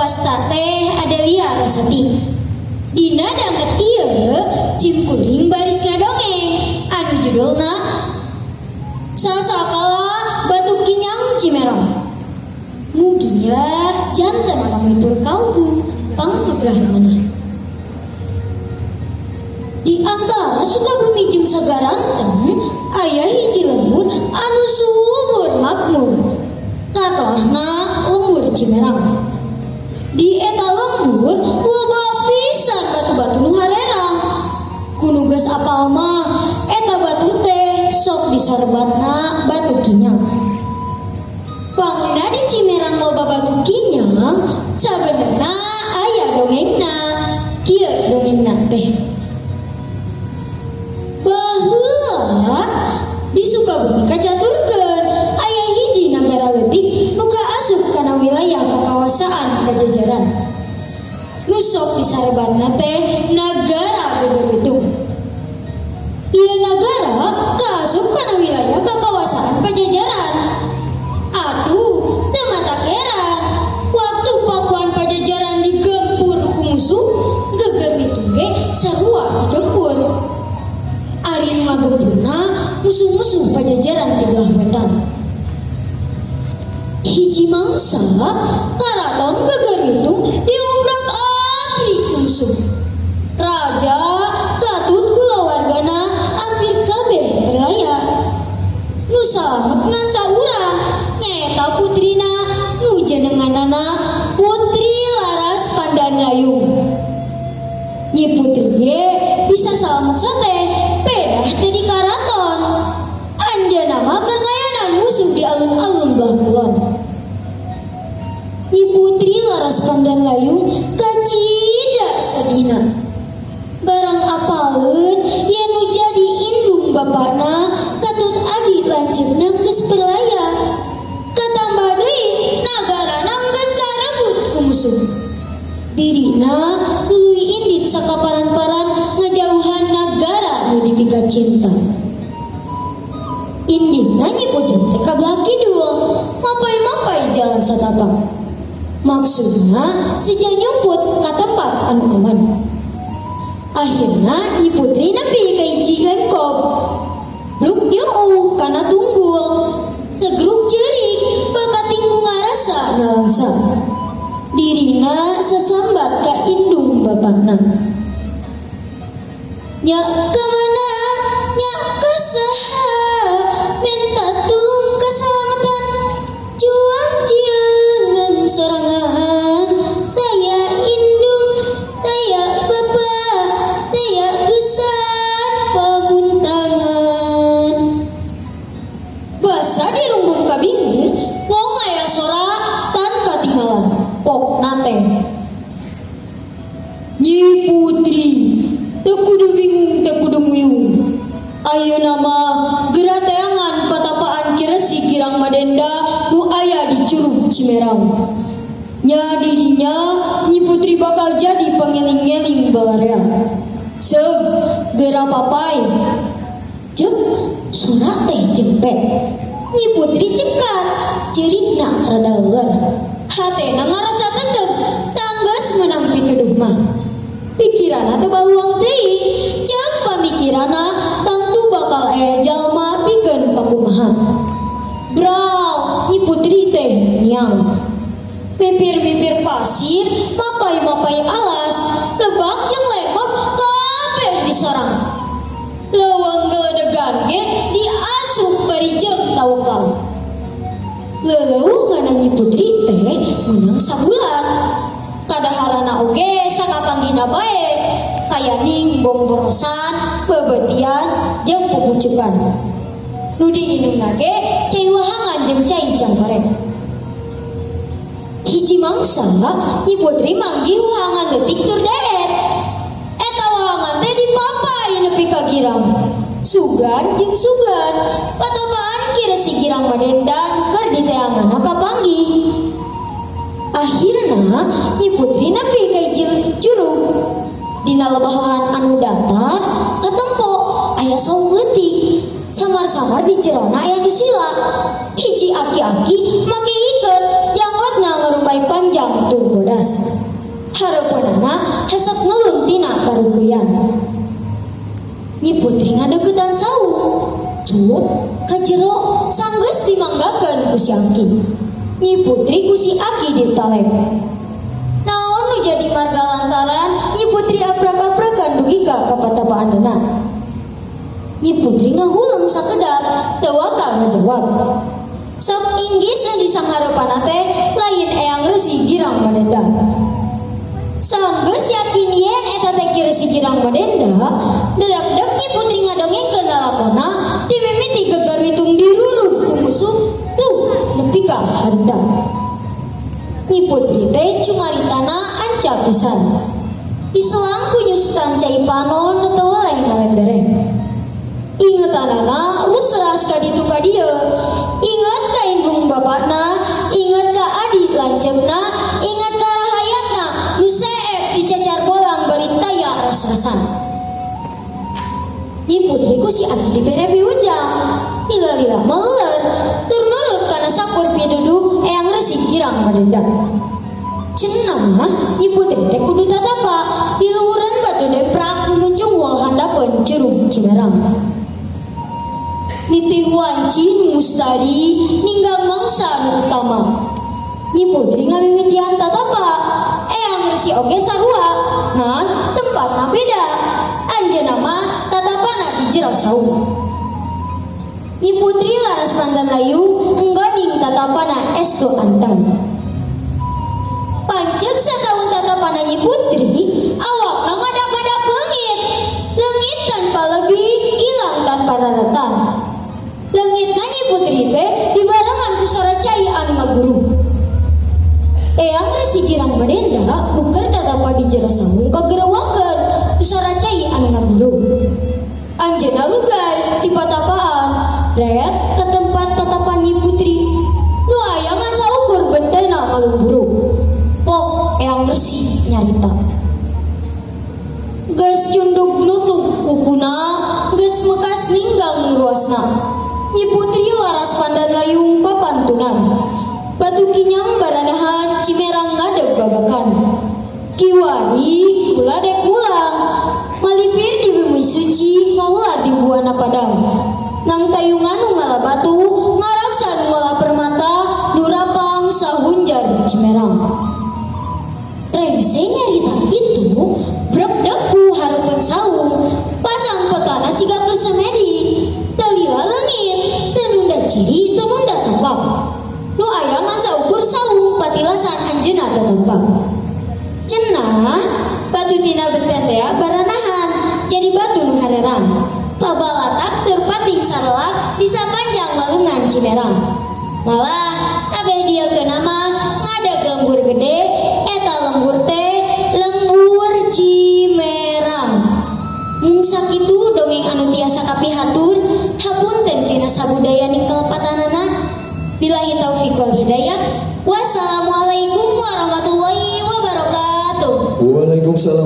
wasta teh ada liar seti. Dina danget ieu sim kuring baris ngadongeng anu judulna Sasakala Batu Kinyang Cimerang. Mugia janten pamitur kalbu panggebrahmana. Di antara Sukabumi jeung Sagaranten aya hiji lembur anu subur makmur. Katelahna lembur Cimerang. Di eta lembur loba pisan batu-batu nu harerang. Kudu geus apal mah eta batu teh sok disarebatna Batu Kinyang. Pangna di Cimerang loba batu kinyang, sabenerna aya dongengna. Kieu dongengna teh. Baheula di Sukabumi kacaturkeun aya hiji nagara leutik nu kaasup kana wilayah kakawasan Pajajaran. Nu sok disarebatna teh Nagara Gegerwitung. Ieu nagara kaasup kana wilayah kakawasan Pajajaran. Atuh teu mata keran waktu pakuan Pajajaran digempur ku musuh, Gegerwitung ge sarua digempur. Ari ngagempurna musuh-musuh Pajajaran di belah wetan. Hiji mangsa karaton Gegerwitung diobrak-abrik ku musuh. Raja katut kulawargana hampir kabeh terlaya. Nu salamet ngan saurang nyaeta putrina nu jenenganana Putri Laras Pandanlayung. Nyi putri ge bisa salamet sote pedah teh di karaton. Anjeunna mah keur ngayanan musuh di alun-alun belah kulon. Nyi Putri Laras Pandanlayung kacida sedina. Barang apaleun yen nu jadi indung bapana katut adi lanceukna geus perlaya. Katambah deui nagarana geus karebut ku musuh. Dirina tuluy indit sakaparan-paran ngajauhan nagara nu dipikat cinta. Inditna Nyi Putri teh kabelah kidul, mapai-mapai jalan satapak. Maksudna sejak nyumput ka tempat anu aman. Akhirna Nyi Putri nepi ka hiji lengkop. Bluk nyeuh kana tunggul. Segruk ceurik baka tinggu ngarasa nalangsa. Dirina sasambat ka indung bapakna. Nya kamana nya kasaha minta tung kasalamatan juang jieunan sorangan daya indung daya bapak daya gesan pabuntangan. Basa di rumbun kabingung ngong aya sora tan katinggalan pokna teh. Nyi Putri teu kudu bingung teu kudu nguyung. Ayeuna mah geura teangan patapaan Kiresi Girang Madenda nu aya di Curug Cimerang. Nya di dinya Nyi Putri bakal jadi pangeling-eling balarea. Seug geura papai. Ceuk sora teh jempet. Nyi Putri cekat ceurigna rada leueur. Hatena ngarasa teuteup tanggeus meunang pituduh mah. Pikiranna teu baluang teuing, ceuk pamikiranna tangtu bakal aya jalma pikeun pakumaha. Brau Nyi Putri teh nyang. Mipir-mipir pasir, mapai-mapai alas, lebak jeung lekop kabeh disorang. Leuweung geledegan ge diasup bari jeung tawakal. Leuleuweungan Nyi Putri teh meunang sabulan. Kadaharana oge sakapanggihna bae kaya ningbong borosan, bebetian, jeung pupucukan. Nu diinungna ge cai wahangan jeung cai jangkareng. Hiji mangsa Nyi Putri manggih wahangan leutik tur daet. Eta wahangan teh dipapai nepi ka girang. Sugan jeung sugan patapaan Kiresi Girang Madenda keur diteanganna kapanggih. Akhirna Nyi Putri nepi ka hiji curug. Dina lebahan anu datar katempo aya saung leutik. Samar-samar di cerona aya nu sila. Hiji aki-aki make ikeut jangotna ngarumbai pakai panjang tur bodas. Harapanana hasap ngelun tina karugian. Nyi putri ngadegetan saung. Cut, kajero sanggeus dimanggakeun ku si Aki. Nyi putri ku si Aki ditalep. Naon nu jadi marga lantaran Nyi putri aprak-aprakan dugi ka kapatapaanna. Nyi putri ngahulang sakedap teu waka ngajawab. Sok inggis nu disanghareupanna teh lain eyang Resi Girang Madenda. Sanggeus yakin yen eta teh ki Resi Girang Madenda, dedak-dek Nyi putri ngadongengkeun lalakonna ti mimiti gegar witung dirurung ku musuh tuh nepi ka harita. Nyi putri teh cumaritana anca pisan. Diselang ku nyusutan cai panon nu teu waleh ngalembere. Ingetanana rus ras ka ditu ka dieu. Ingat ka indung bapakna, ingat ka adik lanceukna, ingat ka rahayatna nu seep dicacar bolang bari taya ras-rasan. Nyi putri ku si Aki dibere piujang. Lila-lila meuleur tur nurut kana sakur pidudu eyang Resi Girang Madenda. Cenah mah Nyi putri teh kudu tatapa di luhureun batu deprak nu munjung wal handapeun Curug Ciberang. Nitih wanci mustari ninggal mangsa nu utama. Nyi putri ngamimitian tatapa eyang Resi oge sarua ngan tempatna beda. Anjeunna mah tatapana di jero saung. Nyi putri laras pandan layu enggoning tatapana estu anteng. Pancek sataun tatapana Nyi putri awakna ngadap-ngadap leungit. Leungit tanpa lebih, ilang tanpa daratan. Leungitna Nyi putri teh dibarengan ku sora cai anu ngaguru. Eyang Resi Girang Madenda buker tatapa di jero saung kagerewakeun ku sora cai anu ngaguru. Anjeunna lugay ti patapaan ret ke tempat tatapan Nyi putri nu aya ngan saukur bentena ngalumburu. Pok eyang Resi nyarita. Geus cundug nutup kukuna, geus mekas ninggal ngruasna. Nyi putri laras pandan layung papantunan. Batu kinyang baranahan Cimerang ngadeg babakan. Kiwari kula dek pulang. Malipir di bumi suci ngaulah di buana padang. Nang tayungan nu ngalah batu ngaraksa nu ngalah permata nurapang sahunjar di Cimerang. Rengse nyarita itu brek-dekku hareupeun saung pasang petana siga kersemedi. Dalila leungit teu nunda ciri teu nunda tapak. Nu aya ngan saukur saung patilasan anjeunna tatempak. Cenah batu tina benten teh baranahan jadi batu nu hareran. Pabalatak tur pating sarelak di sapanjang walungan Cimerang. Malah kabeh dieu keunama ngadeg lembur gede eta lembur teh lembur Cimerang. Mung sakitu dongeng anu tiasa kapihatur hapunten tina sabudaya ning kalepatanana. Billahi taufiq wal hidayah. Wassalamualaikum warahmatullahi wabarakatuh. Waalaikumsalam.